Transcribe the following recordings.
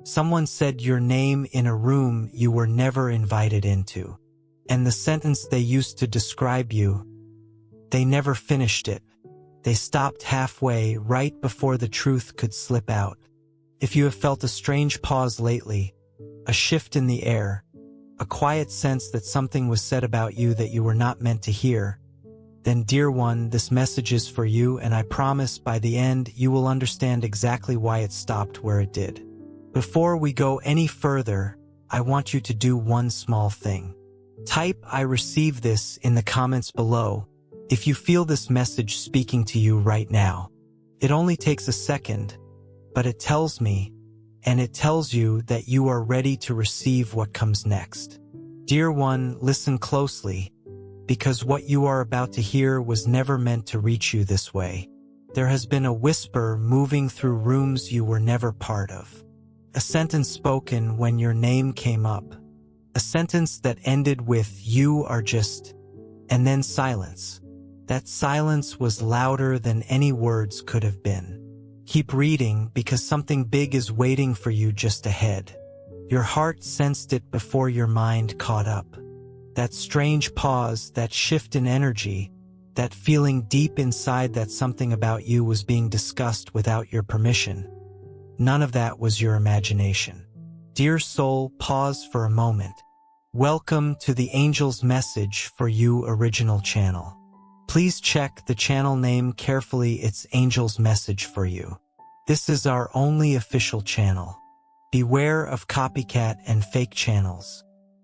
Someone said your name in a room you were never invited into. And the sentence they used to describe you, they never finished it. They stopped halfway right before the truth could slip out. If you have felt a strange pause lately, a shift in the air, a quiet sense that something was said about you that you were not meant to hear, then dear one, this message is for you, and I promise by the end you will understand exactly why it stopped where it did. Before we go any further, I want you to do one small thing. Type "I receive this" in the comments below if you feel this message speaking to you right now. It only takes a second, but it tells me, and it tells you that you are ready to receive what comes next. Dear one, listen closely, because what you are about to hear was never meant to reach you this way. There has been a whisper moving through rooms you were never part of. A sentence spoken when your name came up. A sentence that ended with "you are just," and then silence. That silence was louder than any words could have been. Keep reading, because something big is waiting for you just ahead. Your heart sensed it before your mind caught up. That strange pause, that shift in energy, that feeling deep inside that something about you was being discussed without your permission. None of that was your imagination. Dear soul, pause for a moment. Welcome to the Angel's Message for You original channel. Please check the channel name carefully. It's Angel's Message for You. This is our only official channel. Beware of copycat and fake channels.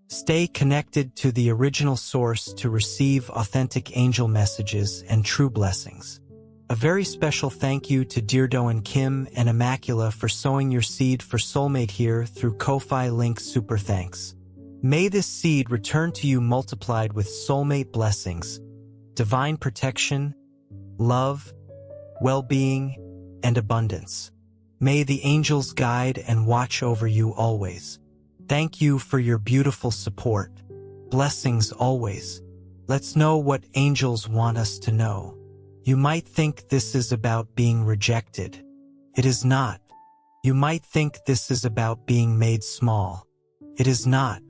Stay connected to the original source to receive authentic angel messages and true blessings. A very special thank you to Deardo and Kim and Immacula for sowing your seed for Soulmate here through Ko-Fi link. Super thanks. May this seed return to you multiplied with soulmate blessings, divine protection, love, well-being, and abundance. May the angels guide and watch over you always. Thank you for your beautiful support. Blessings always. Let's know what angels want us to know. You might think this is about being rejected. It is not. You might think this is about being made small. It is not.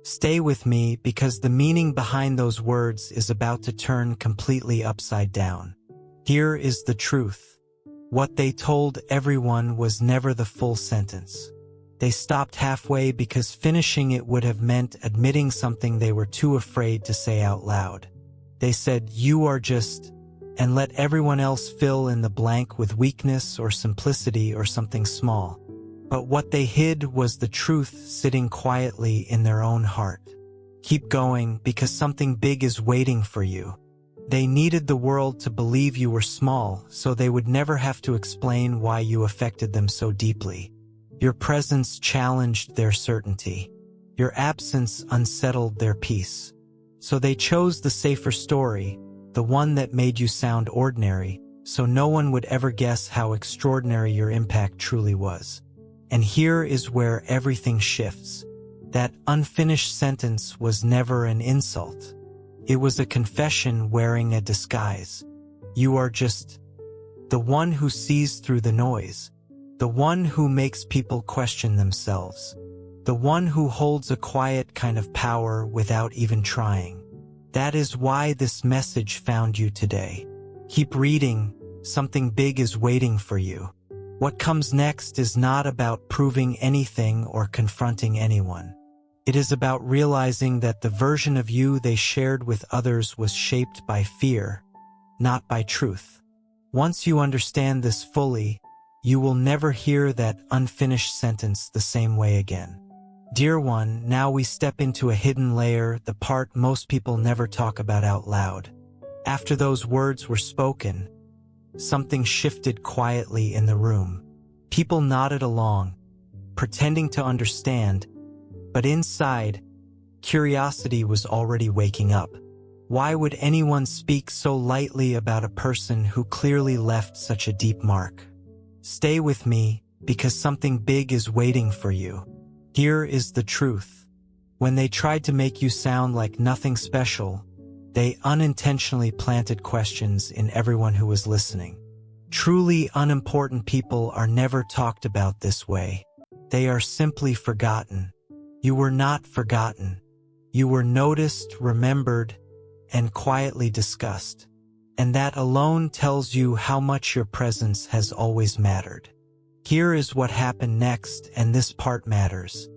Stay with me, because the meaning behind those words is about to turn completely upside down. Here is the truth. What they told everyone was never the full sentence. They stopped halfway because finishing it would have meant admitting something they were too afraid to say out loud. They said, "You are just," and let everyone else fill in the blank with weakness or simplicity or something small. But what they hid was the truth sitting quietly in their own heart. Keep going, because something big is waiting for you. They needed the world to believe you were small, so they would never have to explain why you affected them so deeply. Your presence challenged their certainty. Your absence unsettled their peace. So they chose the safer story, the one that made you sound ordinary, so no one would ever guess how extraordinary your impact truly was. And here is where everything shifts. That unfinished sentence was never an insult. It was a confession wearing a disguise. You are just the one who sees through the noise, the one who makes people question themselves, the one who holds a quiet kind of power without even trying. That is why this message found you today. Keep reading, something big is waiting for you. What comes next is not about proving anything or confronting anyone. It is about realizing that the version of you they shared with others was shaped by fear, not by truth. Once you understand this fully, you will never hear that unfinished sentence the same way again. Dear one, now we step into a hidden layer, the part most people never talk about out loud. After those words were spoken, something shifted quietly in the room. People nodded along, pretending to understand, but inside, curiosity was already waking up. Why would anyone speak so lightly about a person who clearly left such a deep mark? Stay with me, because something big is waiting for you. Here is the truth. When they tried to make you sound like nothing special, they unintentionally planted questions in everyone who was listening. Truly unimportant people are never talked about this way. They are simply forgotten. You were not forgotten. You were noticed, remembered, and quietly discussed. And that alone tells you how much your presence has always mattered. Here is what happened next, and this part matters.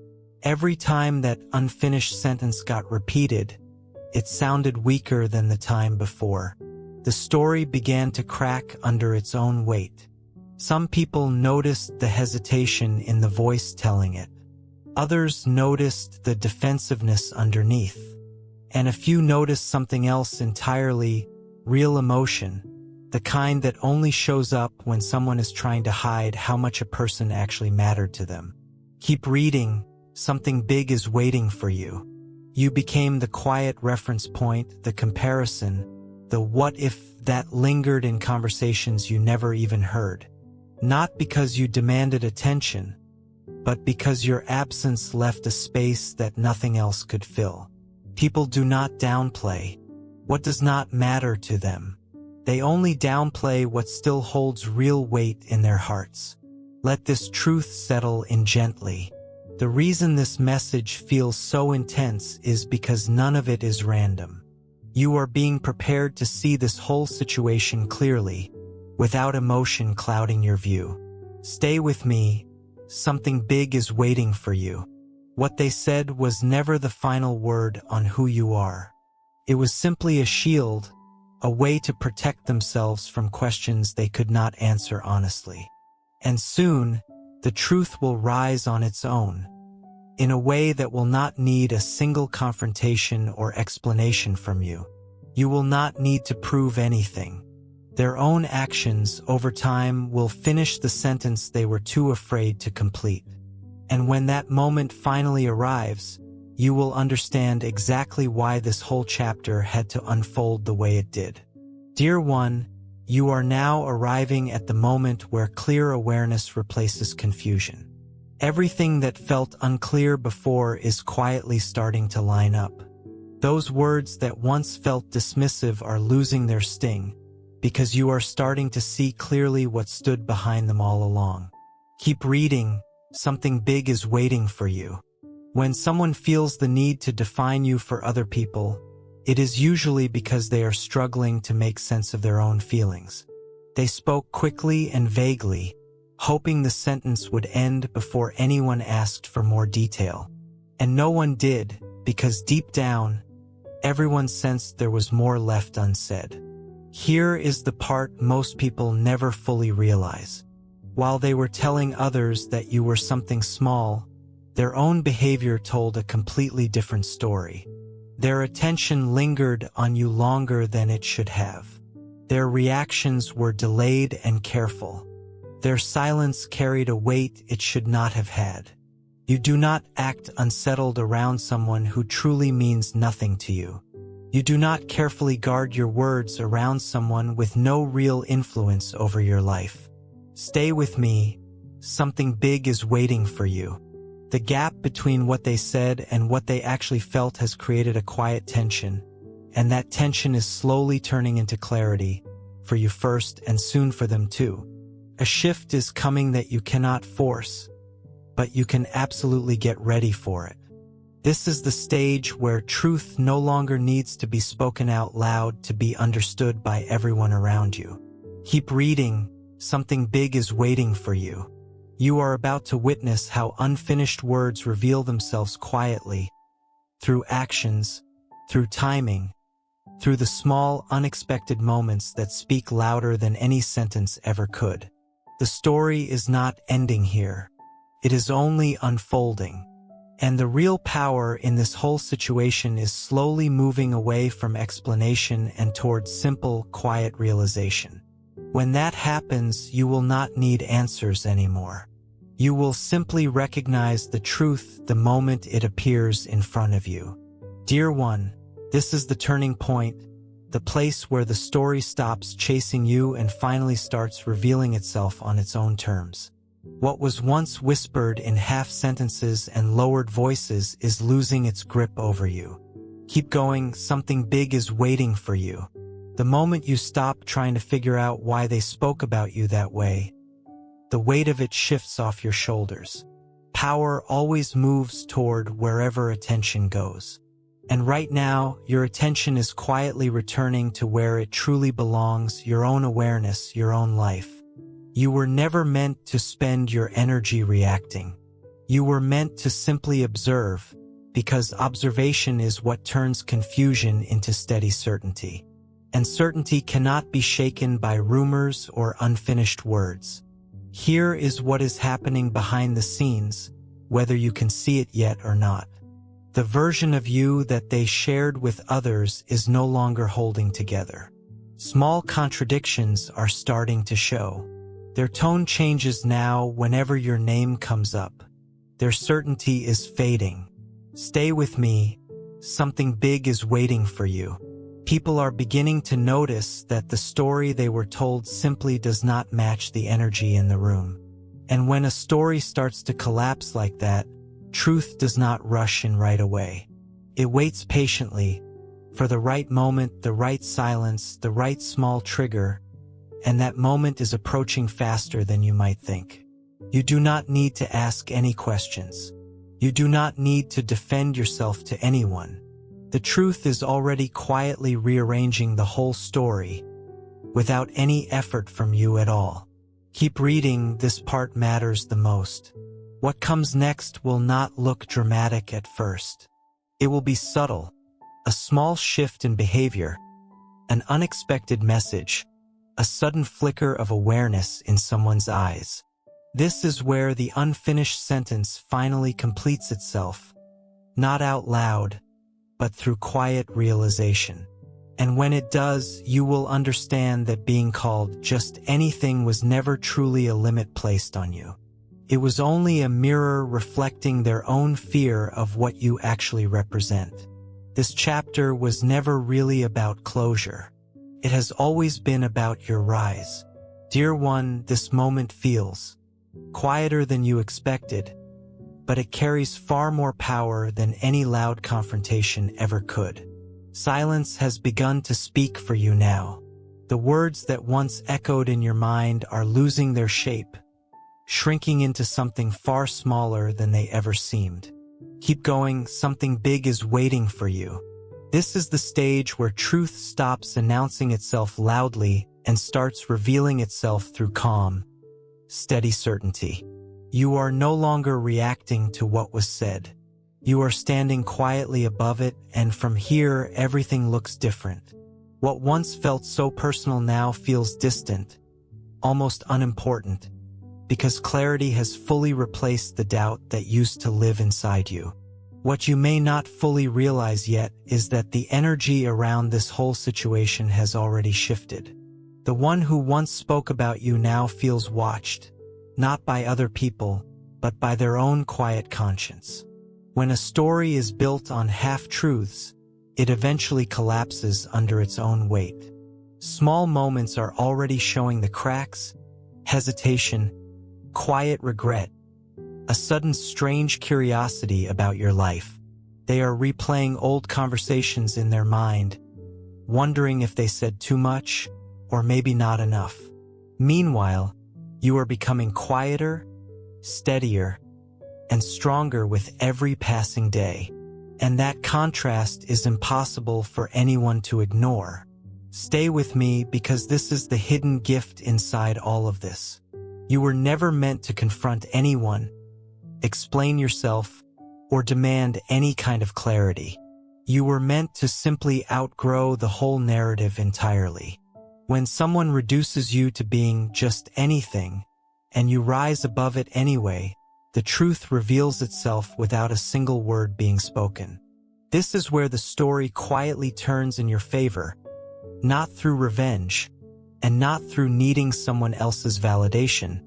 Every time that unfinished sentence got repeated, it sounded weaker than the time before. The story began to crack under its own weight. Some people noticed the hesitation in the voice telling it. Others noticed the defensiveness underneath. And a few noticed something else entirely: real emotion, the kind that only shows up when someone is trying to hide how much a person actually mattered to them. Keep reading, something big is waiting for you. You became the quiet reference point, the comparison, the what if that lingered in conversations you never even heard. Not because you demanded attention, but because your absence left a space that nothing else could fill. People do not downplay what does not matter to them. They only downplay what still holds real weight in their hearts. Let this truth settle in gently. The reason this message feels so intense is because none of it is random. You are being prepared to see this whole situation clearly, without emotion clouding your view. Stay with me. Something big is waiting for you. What they said was never the final word on who you are. It was simply a shield, a way to protect themselves from questions they could not answer honestly. And soon, the truth will rise on its own, in a way that will not need a single confrontation or explanation from you. You will not need to prove anything. Their own actions over time will finish the sentence they were too afraid to complete. And when that moment finally arrives, you will understand exactly why this whole chapter had to unfold the way it did. Dear one, you are now arriving at the moment where clear awareness replaces confusion. Everything that felt unclear before is quietly starting to line up. Those words that once felt dismissive are losing their sting, because you are starting to see clearly what stood behind them all along. Keep reading, something big is waiting for you. When someone feels the need to define you for other people, it is usually because they are struggling to make sense of their own feelings. They spoke quickly and vaguely, hoping the sentence would end before anyone asked for more detail. And no one did, because deep down, everyone sensed there was more left unsaid. Here is the part most people never fully realize. While they were telling others that you were something small, their own behavior told a completely different story. Their attention lingered on you longer than it should have. Their reactions were delayed and careful. Their silence carried a weight it should not have had. You do not act unsettled around someone who truly means nothing to you. You do not carefully guard your words around someone with no real influence over your life. Stay with me. Something big is waiting for you. The gap between what they said and what they actually felt has created a quiet tension, and that tension is slowly turning into clarity, for you first and soon for them too. A shift is coming that you cannot force, but you can absolutely get ready for it. This is the stage where truth no longer needs to be spoken out loud to be understood by everyone around you. Keep reading, something big is waiting for you. You are about to witness how unfinished words reveal themselves quietly, through actions, through timing, through the small, unexpected moments that speak louder than any sentence ever could. The story is not ending here. It is only unfolding. And the real power in this whole situation is slowly moving away from explanation and towards simple, quiet realization. When that happens, you will not need answers anymore. You will simply recognize the truth the moment it appears in front of you. Dear one, this is the turning point, the place where the story stops chasing you and finally starts revealing itself on its own terms. What was once whispered in half sentences and lowered voices is losing its grip over you. Keep going, something big is waiting for you. The moment you stop trying to figure out why they spoke about you that way, the weight of it shifts off your shoulders. power always moves toward wherever attention goes. And right now, your attention is quietly returning to where it truly belongs, your own awareness, your own life. You were never meant to spend your energy reacting. You were meant to simply observe, because observation is what turns confusion into steady certainty. And certainty cannot be shaken by rumors or unfinished words. Here is what is happening behind the scenes, whether you can see it yet or not. The version of you that they shared with others is no longer holding together. Small contradictions are starting to show. Their tone changes now whenever your name comes up. Their certainty is fading. Stay with me. Something big is waiting for you. People are beginning to notice that the story they were told simply does not match the energy in the room. And when a story starts to collapse like that, truth does not rush in right away. It waits patiently for the right moment, the right silence, the right small trigger, and that moment is approaching faster than you might think. You do not need to ask any questions. You do not need to defend yourself to anyone. The truth is already quietly rearranging the whole story, without any effort from you at all. Keep reading, this part matters the most. What comes next will not look dramatic at first. It will be subtle, a small shift in behavior, an unexpected message, a sudden flicker of awareness in someone's eyes. This is where the unfinished sentence finally completes itself, not out loud, but through quiet realization. And when it does, you will understand that being called just anything was never truly a limit placed on you. It was only a mirror reflecting their own fear of what you actually represent. This chapter was never really about closure. It has always been about your rise. Dear one, this moment feels quieter than you expected, but it carries far more power than any loud confrontation ever could. Silence has begun to speak for you now. The words that once echoed in your mind are losing their shape, shrinking into something far smaller than they ever seemed. Keep going, something big is waiting for you. This is the stage where truth stops announcing itself loudly and starts revealing itself through calm, steady certainty. You are no longer reacting to what was said. You are standing quietly above it, and from here, everything looks different. What once felt so personal now feels distant, almost unimportant, because clarity has fully replaced the doubt that used to live inside you. What you may not fully realize yet is that the energy around this whole situation has already shifted. The one who once spoke about you now feels watched, not by other people, but by their own quiet conscience. When a story is built on half-truths, it eventually collapses under its own weight. Small moments are already showing the cracks, hesitation, quiet regret, a sudden strange curiosity about your life. They are replaying old conversations in their mind, wondering if they said too much or maybe not enough. Meanwhile, you are becoming quieter, steadier, and stronger with every passing day. And that contrast is impossible for anyone to ignore. Stay with me, because this is the hidden gift inside all of this. You were never meant to confront anyone, explain yourself, or demand any kind of clarity. You were meant to simply outgrow the whole narrative entirely. When someone reduces you to being just anything, and you rise above it anyway, the truth reveals itself without a single word being spoken. This is where the story quietly turns in your favor, not through revenge, and not through needing someone else's validation,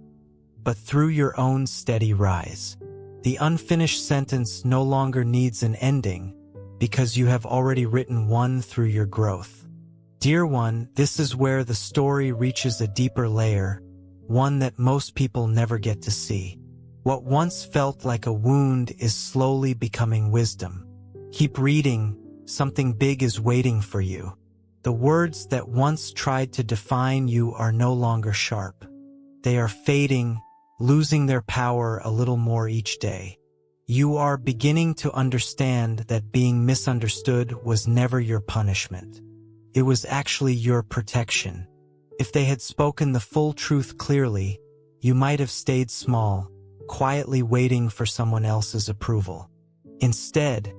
but through your own steady rise. The unfinished sentence no longer needs an ending, because you have already written one through your growth. Dear one, this is where the story reaches a deeper layer, one that most people never get to see. What once felt like a wound is slowly becoming wisdom. Keep reading, something big is waiting for you. The words that once tried to define you are no longer sharp. They are fading, losing their power a little more each day. You are beginning to understand that being misunderstood was never your punishment. It was actually your protection. If they had spoken the full truth clearly, you might have stayed small, quietly waiting for someone else's approval. Instead,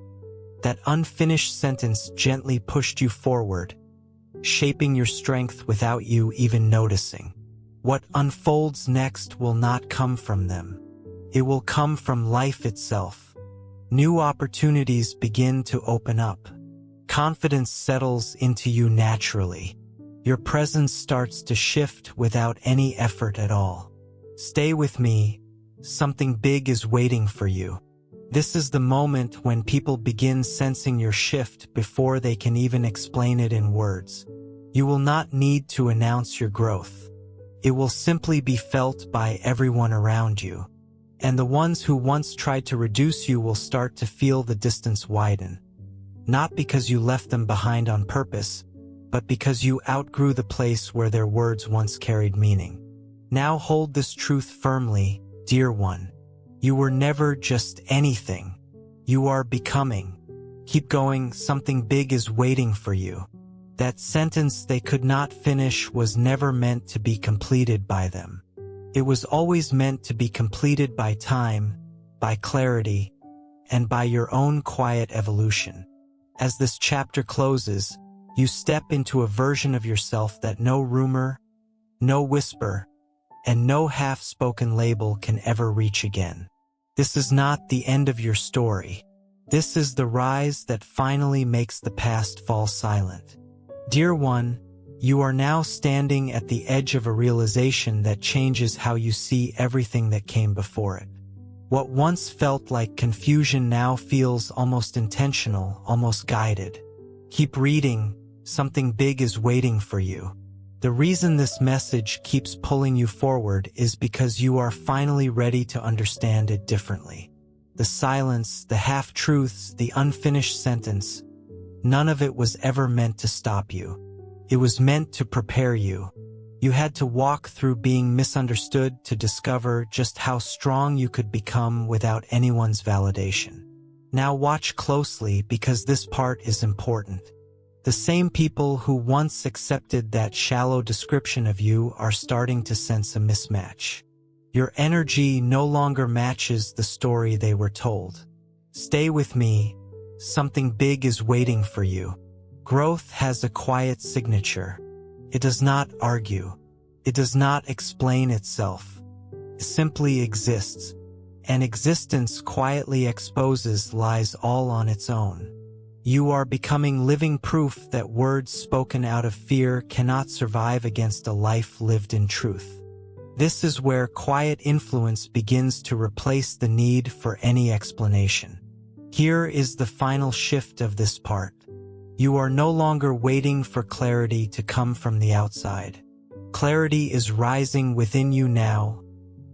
that unfinished sentence gently pushed you forward, shaping your strength without you even noticing. What unfolds next will not come from them. It will come from life itself. New opportunities begin to open up. Confidence settles into you naturally. Your presence starts to shift without any effort at all. Stay with me. Something big is waiting for you. This is the moment when people begin sensing your shift before they can even explain it in words. You will not need to announce your growth. It will simply be felt by everyone around you. And the ones who once tried to reduce you will start to feel the distance widen. Not because you left them behind on purpose, but because you outgrew the place where their words once carried meaning. Now hold this truth firmly, dear one. You were never just anything. You are becoming. Keep going, something big is waiting for you. That sentence they could not finish was never meant to be completed by them. It was always meant to be completed by time, by clarity, and by your own quiet evolution. As this chapter closes, you step into a version of yourself that no rumor, no whisper, and no half-spoken label can ever reach again. This is not the end of your story. This is the rise that finally makes the past fall silent. Dear one, you are now standing at the edge of a realization that changes how you see everything that came before it. What once felt like confusion now feels almost intentional, almost guided. Keep reading, something big is waiting for you. The reason this message keeps pulling you forward is because you are finally ready to understand it differently. The silence, the half-truths, the unfinished sentence, none of it was ever meant to stop you. It was meant to prepare you. You had to walk through being misunderstood to discover just how strong you could become without anyone's validation. Now watch closely because this part is important. The same people who once accepted that shallow description of you are starting to sense a mismatch. Your energy no longer matches the story they were told. Stay with me. Something big is waiting for you. Growth has a quiet signature. It does not argue. It does not explain itself. It simply exists. And existence quietly exposes lies all on its own. You are becoming living proof that words spoken out of fear cannot survive against a life lived in truth. This is where quiet influence begins to replace the need for any explanation. Here is the final shift of this part. You are no longer waiting for clarity to come from the outside. Clarity is rising within you now,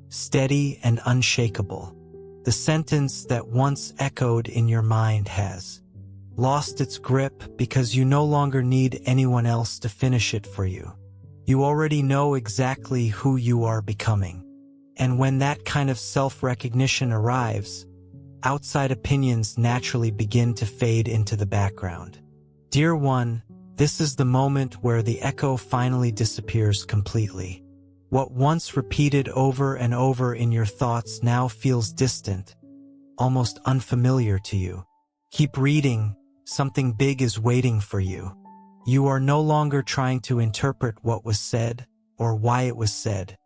steady and unshakable. The sentence that once echoed in your mind has lost its grip because you no longer need anyone else to finish it for you. You already know exactly who you are becoming. And when that kind of self-recognition arrives, outside opinions naturally begin to fade into the background. Dear one, this is the moment where the echo finally disappears completely. What once repeated over and over in your thoughts now feels distant, almost unfamiliar to you. Keep reading, something big is waiting for you. You are no longer trying to interpret what was said or why it was said.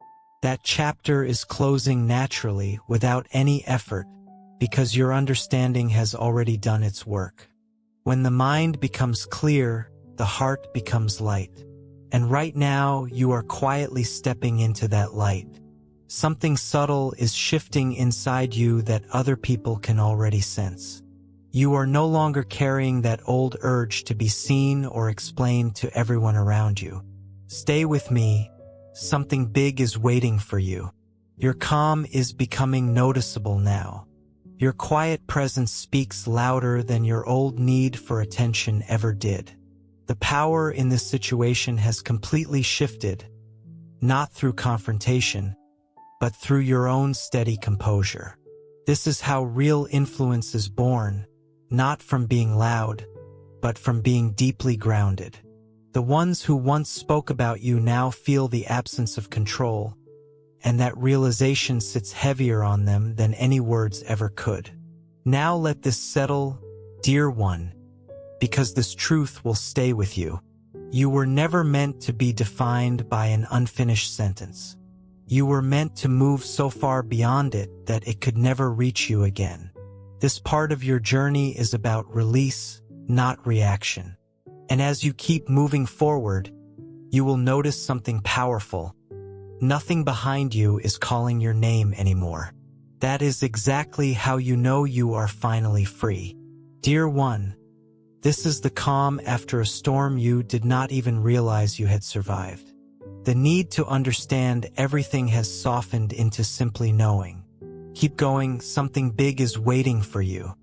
That chapter is closing naturally without any effort because your understanding has already done its work. When the mind becomes clear, the heart becomes light. And right now, you are quietly stepping into that light. Something subtle is shifting inside you that other people can already sense. You are no longer carrying that old urge to be seen or explained to everyone around you. Stay with me. Something big is waiting for you. Your calm is becoming noticeable now. Your quiet presence speaks louder than your old need for attention ever did. The power in this situation has completely shifted, not through confrontation, but through your own steady composure. This is how real influence is born, not from being loud, but from being deeply grounded. The ones who once spoke about you now feel the absence of control, and that realization sits heavier on them than any words ever could. Now let this settle, dear one, because this truth will stay with you. You were never meant to be defined by an unfinished sentence. You were meant to move so far beyond it that it could never reach you again. This part of your journey is about release, not reaction. And as you keep moving forward, you will notice something powerful. Nothing behind you is calling your name anymore. That is exactly how you know you are finally free. Dear one, this is the calm after a storm you did not even realize you had survived. The need to understand everything has softened into simply knowing. Keep going, something big is waiting for you.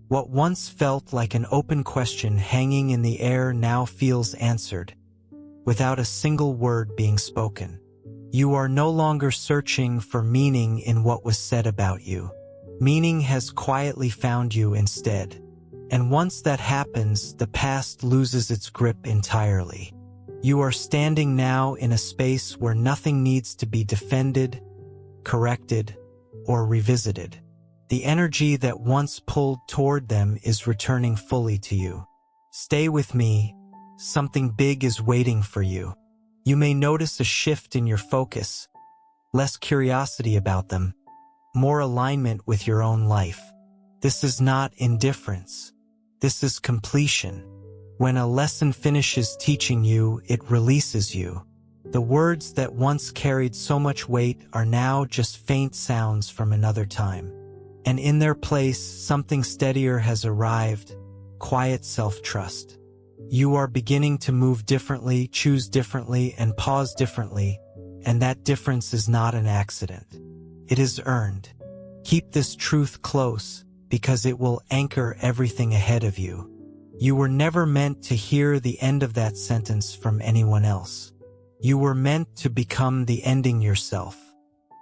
What once felt like an open question hanging in the air now feels answered, without a single word being spoken. You are no longer searching for meaning in what was said about you. Meaning has quietly found you instead. And once that happens, the past loses its grip entirely. You are standing now in a space where nothing needs to be defended, corrected, or revisited. The energy that once pulled toward them is returning fully to you. Stay with me. Something big is waiting for you. You may notice a shift in your focus, less curiosity about them, more alignment with your own life. This is not indifference. This is completion. When a lesson finishes teaching you, it releases you. The words that once carried so much weight are now just faint sounds from another time. And in their place, something steadier has arrived, quiet self-trust. You are beginning to move differently, choose differently, and pause differently, and that difference is not an accident. It is earned. Keep this truth close, because it will anchor everything ahead of you. You were never meant to hear the end of that sentence from anyone else. You were meant to become the ending yourself.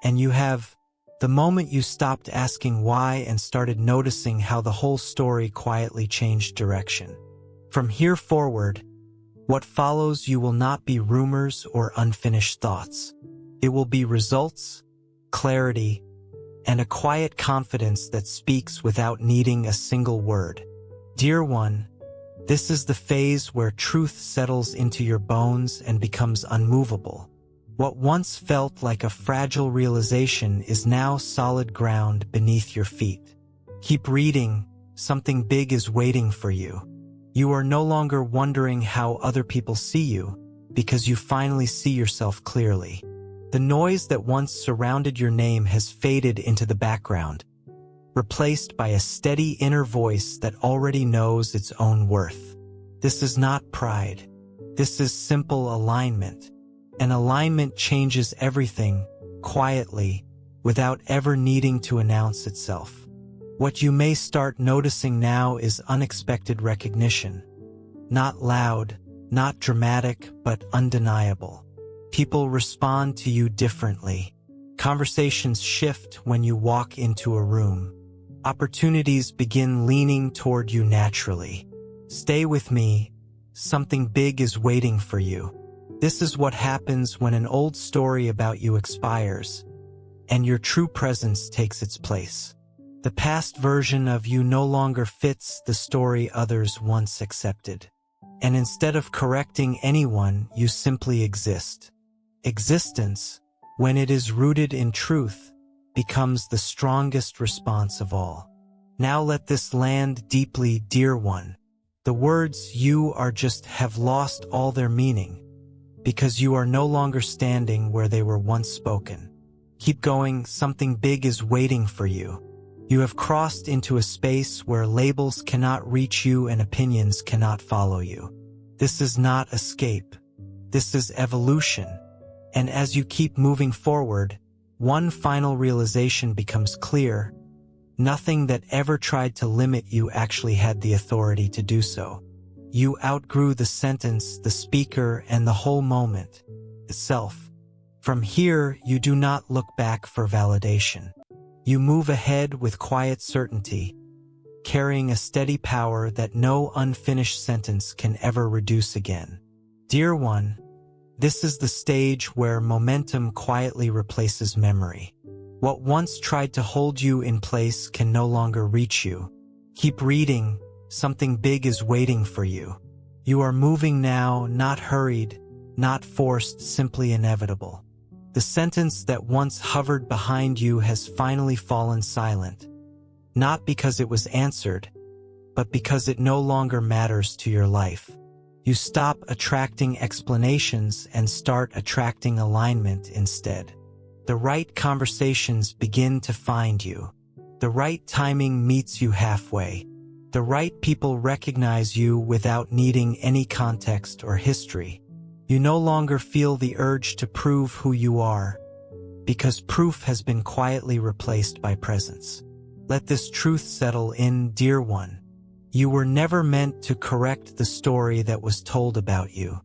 And you have. The moment you stopped asking why and started noticing how the whole story quietly changed direction. From here forward, what follows you will not be rumors or unfinished thoughts. It will be results, clarity, and a quiet confidence that speaks without needing a single word. Dear one, this is the phase where truth settles into your bones and becomes unmovable. What once felt like a fragile realization is now solid ground beneath your feet. Keep reading, something big is waiting for you. You are no longer wondering how other people see you, because you finally see yourself clearly. The noise that once surrounded your name has faded into the background, replaced by a steady inner voice that already knows its own worth. This is not pride. This is simple alignment. And alignment changes everything, quietly, without ever needing to announce itself. What you may start noticing now is unexpected recognition. Not loud, not dramatic, but undeniable. People respond to you differently. Conversations shift when you walk into a room. Opportunities begin leaning toward you naturally. Stay with me. Something big is waiting for you. This is what happens when an old story about you expires, and your true presence takes its place. The past version of you no longer fits the story others once accepted. And instead of correcting anyone, you simply exist. Existence, when it is rooted in truth, becomes the strongest response of all. Now let this land deeply, dear one. The words "you are just" have lost all their meaning, because you are no longer standing where they were once spoken. Keep going, something big is waiting for you. You have crossed into a space where labels cannot reach you and opinions cannot follow you. This is not escape. This is evolution. And as you keep moving forward, one final realization becomes clear. Nothing that ever tried to limit you actually had the authority to do so. You outgrew the sentence, the speaker, and the whole moment itself. From here, you do not look back for validation. You move ahead with quiet certainty, carrying a steady power that no unfinished sentence can ever reduce again. Dear one, this is the stage where momentum quietly replaces memory. What once tried to hold you in place can no longer reach you. Keep reading, something big is waiting for you. You are moving now, not hurried, not forced, simply inevitable. The sentence that once hovered behind you has finally fallen silent, not because it was answered, but because it no longer matters to your life. You stop attracting explanations and start attracting alignment instead. The right conversations begin to find you. The right timing meets you halfway. The right people recognize you without needing any context or history. You no longer feel the urge to prove who you are, because proof has been quietly replaced by presence. Let this truth settle in, dear one. You were never meant to correct the story that was told about you.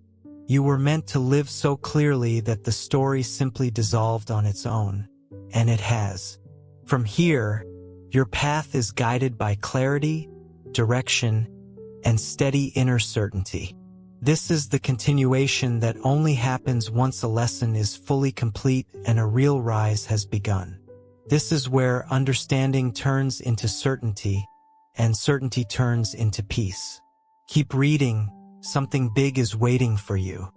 You were meant to live so clearly that the story simply dissolved on its own, and it has. From here, your path is guided by clarity, direction, and steady inner certainty. This is the continuation that only happens once a lesson is fully complete and a real rise has begun. This is where understanding turns into certainty, and certainty turns into peace. Keep reading, something big is waiting for you.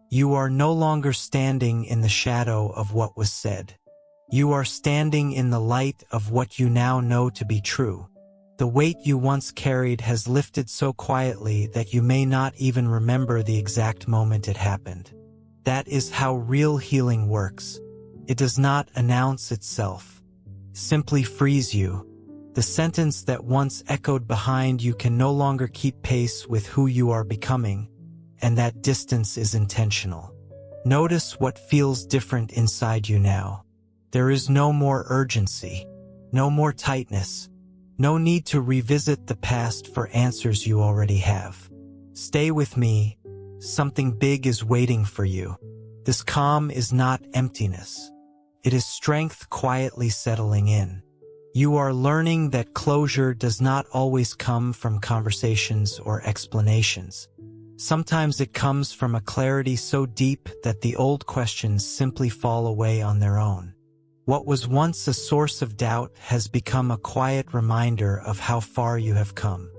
You are no longer standing in the shadow of what was said. You are standing in the light of what you now know to be true. The weight you once carried has lifted so quietly that you may not even remember the exact moment it happened. That is how real healing works. It does not announce itself. It simply frees you. The sentence that once echoed behind you can no longer keep pace with who you are becoming, and that distance is intentional. Notice what feels different inside you now. There is no more urgency, no more tightness. No need to revisit the past for answers you already have. Stay with me. Something big is waiting for you. This calm is not emptiness. It is strength quietly settling in. You are learning that closure does not always come from conversations or explanations. Sometimes it comes from a clarity so deep that the old questions simply fall away on their own. What was once a source of doubt has become a quiet reminder of how far you have come.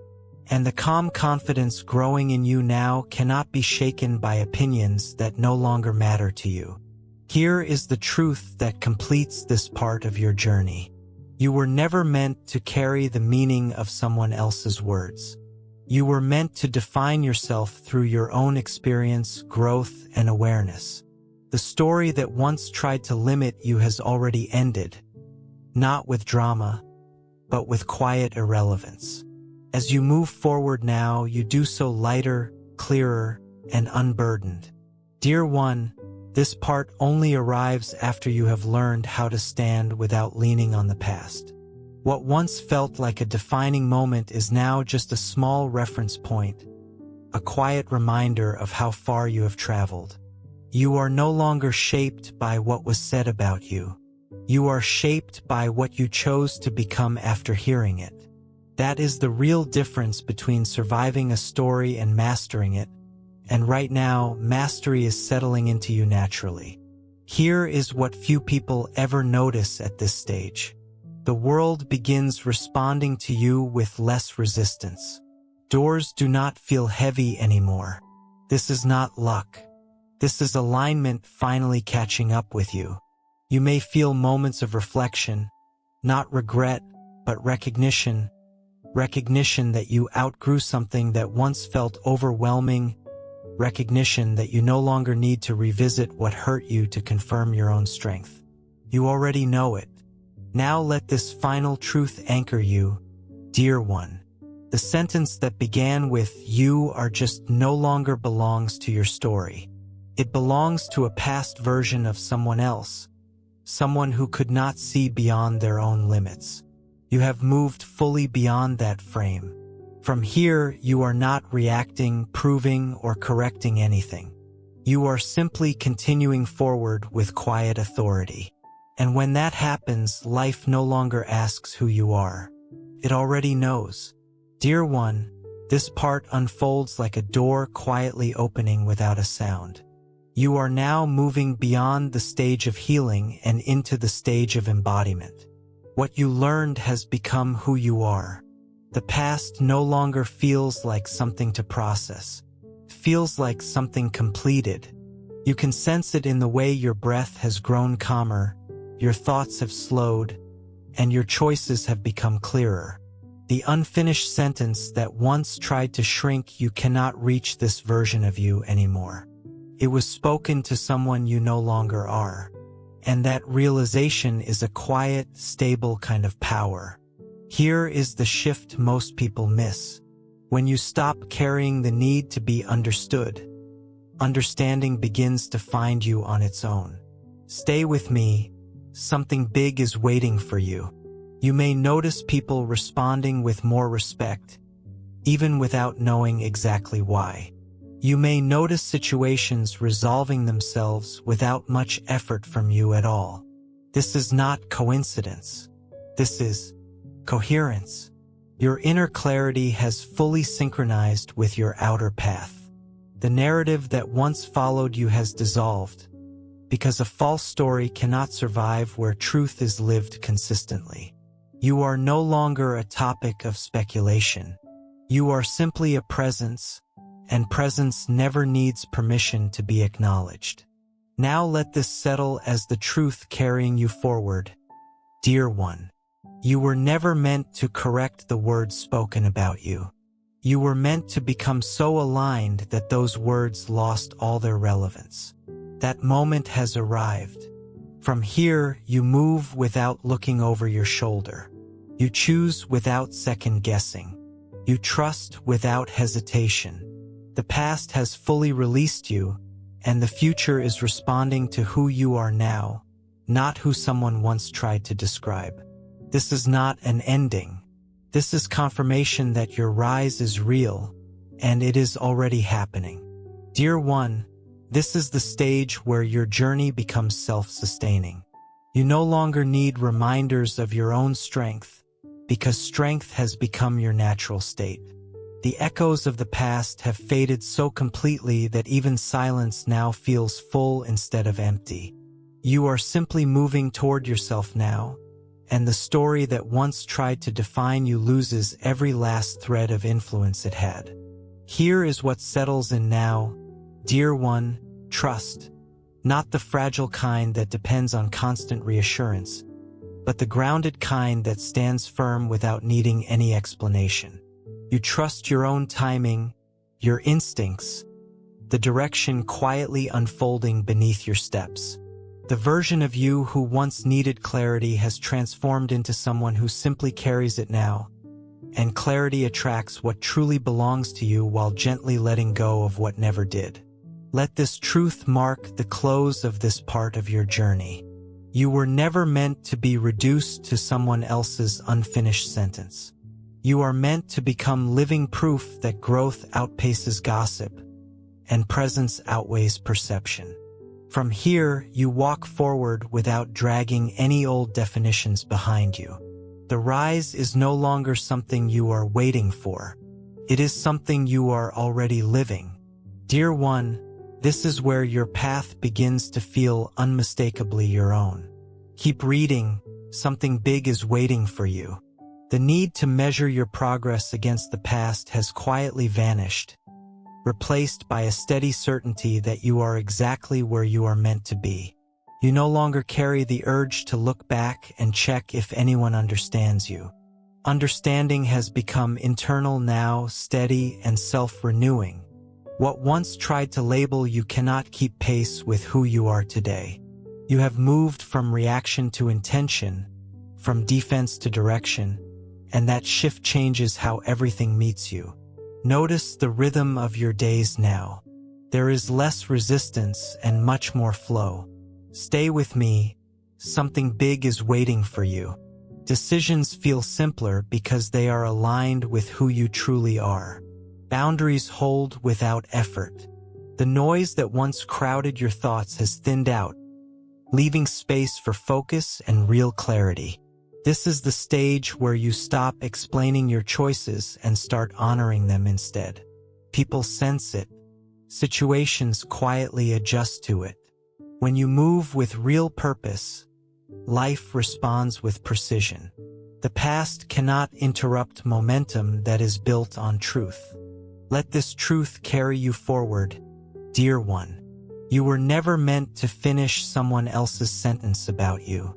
And the calm confidence growing in you now cannot be shaken by opinions that no longer matter to you. Here is the truth that completes this part of your journey. You were never meant to carry the meaning of someone else's words. You were meant to define yourself through your own experience, growth, and awareness. The story that once tried to limit you has already ended, not with drama, but with quiet irrelevance. As you move forward now, you do so lighter, clearer, and unburdened. Dear one, this part only arrives after you have learned how to stand without leaning on the past. What once felt like a defining moment is now just a small reference point, a quiet reminder of how far you have traveled. You are no longer shaped by what was said about you. You are shaped by what you chose to become after hearing it. That is the real difference between surviving a story and mastering it. And right now, mastery is settling into you naturally. Here is what few people ever notice at this stage. The world begins responding to you with less resistance. Doors do not feel heavy anymore. This is not luck. This is alignment finally catching up with you. You may feel moments of reflection, not regret, but recognition. Recognition that you outgrew something that once felt overwhelming. Recognition that you no longer need to revisit what hurt you to confirm your own strength. You already know it. Now let this final truth anchor you, dear one. The sentence that began with "you are just" no longer belongs to your story. It belongs to a past version of someone else, someone who could not see beyond their own limits. You have moved fully beyond that frame. From here, you are not reacting, proving, or correcting anything. You are simply continuing forward with quiet authority. And when that happens, life no longer asks who you are. It already knows. Dear one, this part unfolds like a door quietly opening without a sound. You are now moving beyond the stage of healing and into the stage of embodiment. What you learned has become who you are. The past no longer feels like something to process. It feels like something completed. You can sense it in the way your breath has grown calmer, your thoughts have slowed, and your choices have become clearer. The unfinished sentence that once tried to shrink you cannot reach this version of you anymore. It was spoken to someone you no longer are. And that realization is a quiet, stable kind of power. Here is the shift most people miss. When you stop carrying the need to be understood, understanding begins to find you on its own. Stay with me. Something big is waiting for you. You may notice people responding with more respect, even without knowing exactly why. You may notice situations resolving themselves without much effort from you at all. This is not coincidence. This is coherence. Your inner clarity has fully synchronized with your outer path. The narrative that once followed you has dissolved, because a false story cannot survive where truth is lived consistently. You are no longer a topic of speculation. You are simply a presence, and presence never needs permission to be acknowledged. Now let this settle as the truth carrying you forward. Dear one, you were never meant to correct the words spoken about you. You were meant to become so aligned that those words lost all their relevance. That moment has arrived. From here, you move without looking over your shoulder. You choose without second guessing. You trust without hesitation. The past has fully released you, and the future is responding to who you are now, not who someone once tried to describe. This is not an ending. This is confirmation that your rise is real, and it is already happening. Dear one, this is the stage where your journey becomes self-sustaining. You no longer need reminders of your own strength, because strength has become your natural state. The echoes of the past have faded so completely that even silence now feels full instead of empty. You are simply moving toward yourself now, and the story that once tried to define you loses every last thread of influence it had. Here is what settles in now. Dear one, trust. Not the fragile kind that depends on constant reassurance, but the grounded kind that stands firm without needing any explanation. You trust your own timing, your instincts, the direction quietly unfolding beneath your steps. The version of you who once needed clarity has transformed into someone who simply carries it now, and clarity attracts what truly belongs to you while gently letting go of what never did. Let this truth mark the close of this part of your journey. You were never meant to be reduced to someone else's unfinished sentence. You are meant to become living proof that growth outpaces gossip, and presence outweighs perception. From here, you walk forward without dragging any old definitions behind you. The rise is no longer something you are waiting for. It is something you are already living. Dear one, this is where your path begins to feel unmistakably your own. Keep reading. Something big is waiting for you. The need to measure your progress against the past has quietly vanished, replaced by a steady certainty that you are exactly where you are meant to be. You no longer carry the urge to look back and check if anyone understands you. Understanding has become internal now, steady and self-renewing. What once tried to label you cannot keep pace with who you are today. You have moved from reaction to intention, from defense to direction, and that shift changes how everything meets you. Notice the rhythm of your days now. There is less resistance and much more flow. Stay with me. Something big is waiting for you. Decisions feel simpler because they are aligned with who you truly are. Boundaries hold without effort. The noise that once crowded your thoughts has thinned out, leaving space for focus and real clarity. This is the stage where you stop explaining your choices and start honoring them instead. People sense it. Situations quietly adjust to it. When you move with real purpose, life responds with precision. The past cannot interrupt momentum that is built on truth. Let this truth carry you forward, dear one. You were never meant to finish someone else's sentence about you.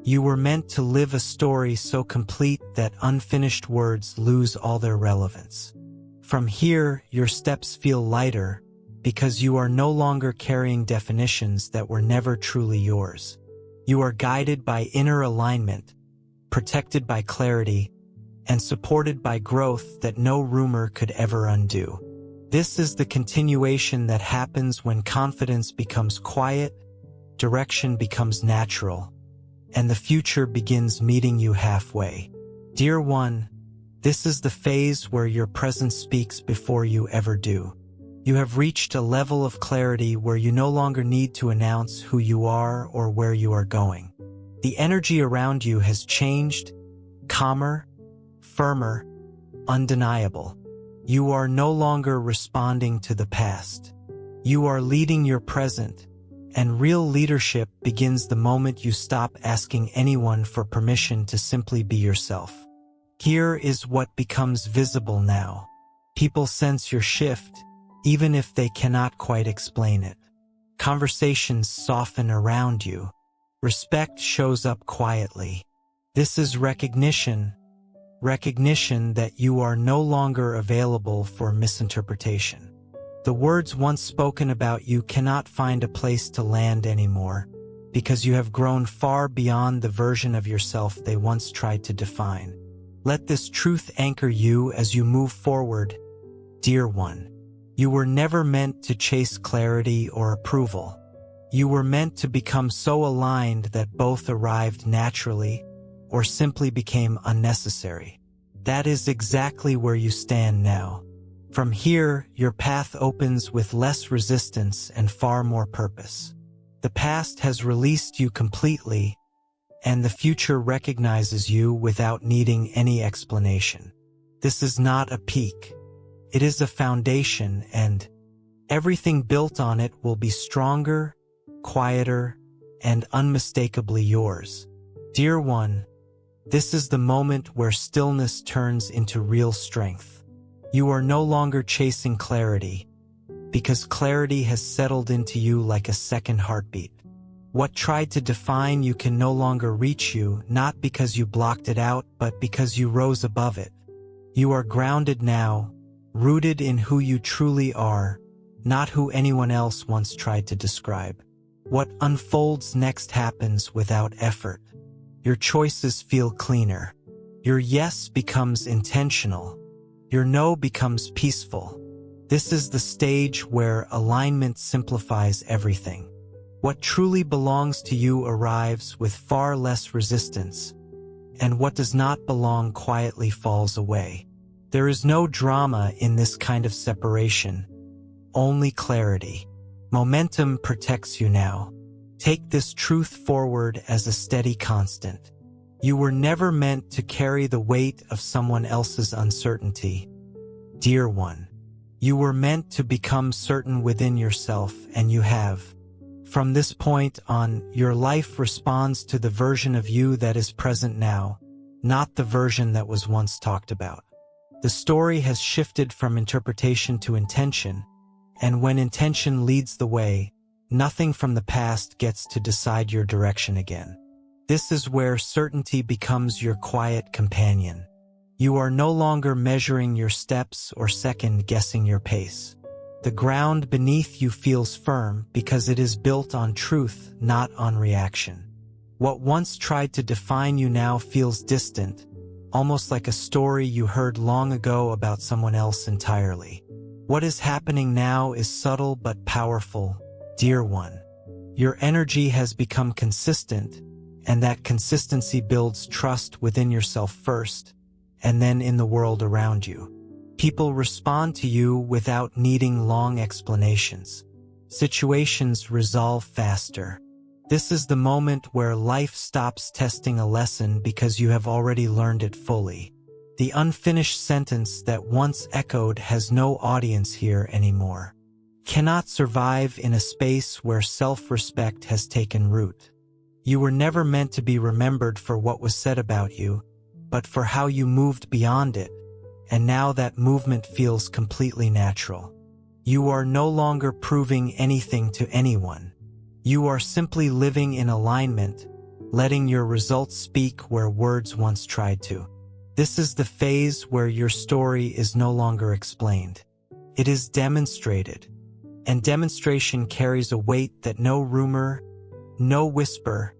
You were meant to live a story so complete that unfinished words lose all their relevance. From here, your steps feel lighter because you are no longer carrying definitions that were never truly yours. You are guided by inner alignment, protected by clarity, and supported by growth that no rumor could ever undo. This is the continuation that happens when confidence becomes quiet, direction becomes natural, and the future begins meeting you halfway. Dear one, this is the phase where your presence speaks before you ever do. You have reached a level of clarity where you no longer need to announce who you are or where you are going. The energy around you has changed, calmer, firmer, undeniable. You are no longer responding to the past. You are leading your present, and real leadership begins the moment you stop asking anyone for permission to simply be yourself. Here is what becomes visible now. People sense your shift, even if they cannot quite explain it. Conversations soften around you. Respect shows up quietly. This is recognition that you are no longer available for misinterpretation. The words once spoken about you cannot find a place to land anymore because you have grown far beyond the version of yourself they once tried to define. Let this truth anchor you as you move forward, dear one. You were never meant to chase clarity or approval. You were meant to become so aligned that both arrived naturally or simply became unnecessary. That is exactly where you stand now. From here, your path opens with less resistance and far more purpose. The past has released you completely, and the future recognizes you without needing any explanation. This is not a peak. It is a foundation, and everything built on it will be stronger, quieter, and unmistakably yours. Dear one, this is the moment where stillness turns into real strength. You are no longer chasing clarity, because clarity has settled into you like a second heartbeat. What tried to define you can no longer reach you, not because you blocked it out, but because you rose above it. You are grounded now, rooted in who you truly are, not who anyone else once tried to describe. What unfolds next happens without effort. Your choices feel cleaner. Your yes becomes intentional. Your no becomes peaceful. This is the stage where alignment simplifies everything. What truly belongs to you arrives with far less resistance, and what does not belong quietly falls away. There is no drama in this kind of separation, only clarity. Momentum protects you now. Take this truth forward as a steady constant. You were never meant to carry the weight of someone else's uncertainty. Dear one, you were meant to become certain within yourself, and you have. From this point on, your life responds to the version of you that is present now, not the version that was once talked about. The story has shifted from interpretation to intention, and when intention leads the way, nothing from the past gets to decide your direction again. This is where certainty becomes your quiet companion. You are no longer measuring your steps or second-guessing your pace. The ground beneath you feels firm because it is built on truth, not on reaction. What once tried to define you now feels distant, almost like a story you heard long ago about someone else entirely. What is happening now is subtle but powerful, dear one. Your energy has become consistent, and that consistency builds trust within yourself first, and then in the world around you. People respond to you without needing long explanations. Situations resolve faster. This is the moment where life stops testing a lesson because you have already learned it fully. The unfinished sentence that once echoed has no audience here anymore. Cannot survive in a space where self-respect has taken root. You were never meant to be remembered for what was said about you, but for how you moved beyond it, and now that movement feels completely natural. You are no longer proving anything to anyone. You are simply living in alignment, letting your results speak where words once tried to. This is the phase where your story is no longer explained. It is demonstrated, and demonstration carries a weight that no rumor, no whisper,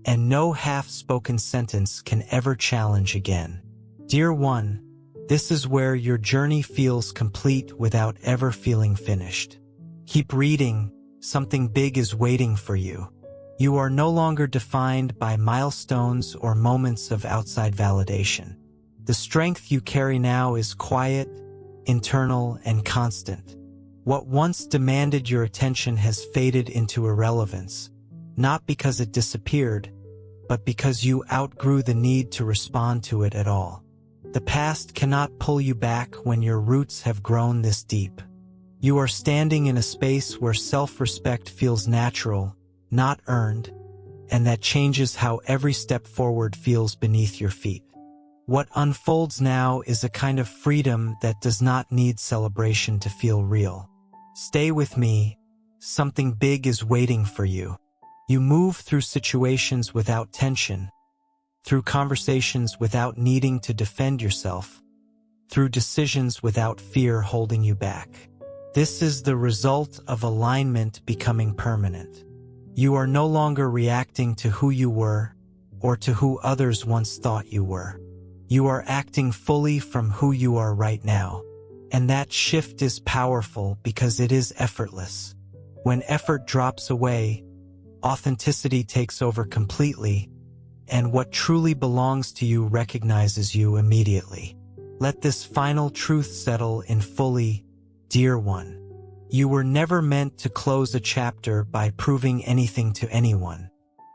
and no half-spoken sentence can ever challenge again. Dear one, this is where your journey feels complete without ever feeling finished. Keep reading, something big is waiting for you. You are no longer defined by milestones or moments of outside validation. The strength you carry now is quiet, internal, and constant. What once demanded your attention has faded into irrelevance, not because it disappeared, but because you outgrew the need to respond to it at all. The past cannot pull you back when your roots have grown this deep. You are standing in a space where self-respect feels natural, not earned, and that changes how every step forward feels beneath your feet. What unfolds now is a kind of freedom that does not need celebration to feel real. Stay with me, something big is waiting for you. You move through situations without tension, through conversations without needing to defend yourself, through decisions without fear holding you back. This is the result of alignment becoming permanent. You are no longer reacting to who you were or to who others once thought you were. You are acting fully from who you are right now. And that shift is powerful because it is effortless. When effort drops away, authenticity takes over completely, and what truly belongs to you recognizes you immediately. Let this final truth settle in fully, dear one. You were never meant to close a chapter by proving anything to anyone.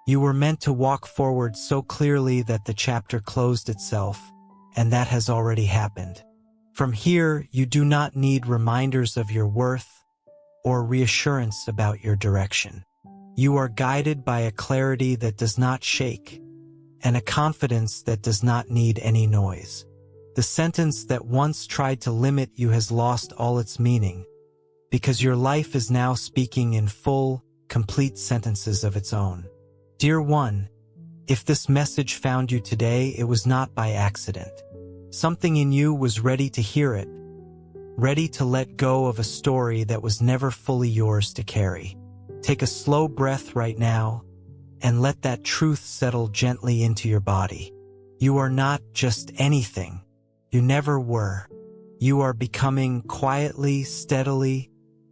You were meant to walk forward so clearly that the chapter closed itself, and that has already happened. From here, you do not need reminders of your worth or reassurance about your direction. You are guided by a clarity that does not shake, and a confidence that does not need any noise. The sentence that once tried to limit you has lost all its meaning, because your life is now speaking in full, complete sentences of its own. Dear one, if this message found you today, it was not by accident. Something in you was ready to hear it, ready to let go of a story that was never fully yours to carry. Take a slow breath right now, and let that truth settle gently into your body. You are not just anything. You never were. You are becoming quietly, steadily,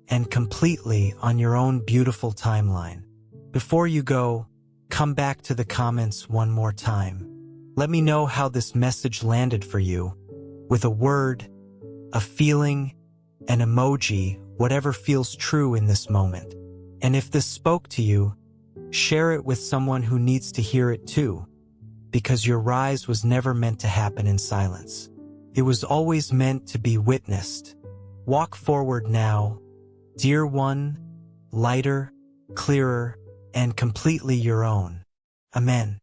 and completely on your own beautiful timeline. Before you go, come back to the comments one more time. Let me know how this message landed for you, with a word, a feeling, an emoji, whatever feels true in this moment. And if this spoke to you, share it with someone who needs to hear it too, because your rise was never meant to happen in silence. It was always meant to be witnessed. Walk forward now, dear one, lighter, clearer, and completely your own. Amen.